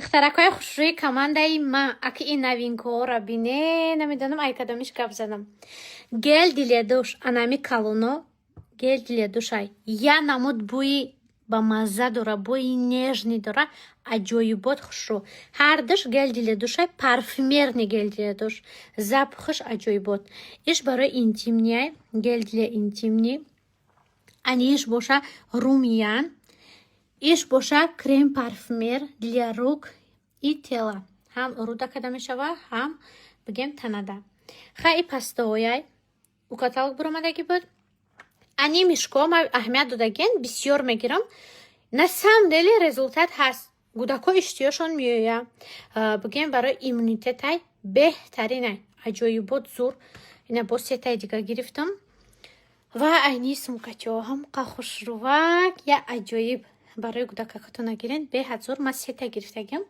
Духтаракҳои хушрӯи командаи ма аки ин новинкаҳоро бине намедонам ай кадомиш гап задам. Гел диледуш анами калоно гел диледушай я намуд бӯи ба мазза дора, бӯи нежни дора, аҷоибот хушрӯ. Ҳардуш гел диледушай парфюмерни гел диледуш. Запахаш аҷоибот. Иш барои интимнияй гел диле интимни. Аниш боша румиян. Иш боша крем парфюмер для рук и тела. Ҳам руда када мешава, ҳам бигем танада. Хай пастаояй у каталог буромадаги буд. Ани мишко ма аҳамият додаген бисёр мегирам. На самом деле результат ҳаст. Гудако иштиёшон меоя. Бигем барои иммунитетай беҳтаринай. Аҷоибот зур. Ина бо сетай дига гирифтам. Ва айни сумкачоҳам қахушрувак я аҷоиб. Барои гудакакатона гирен беҳад зур ма сетай гирифтагим.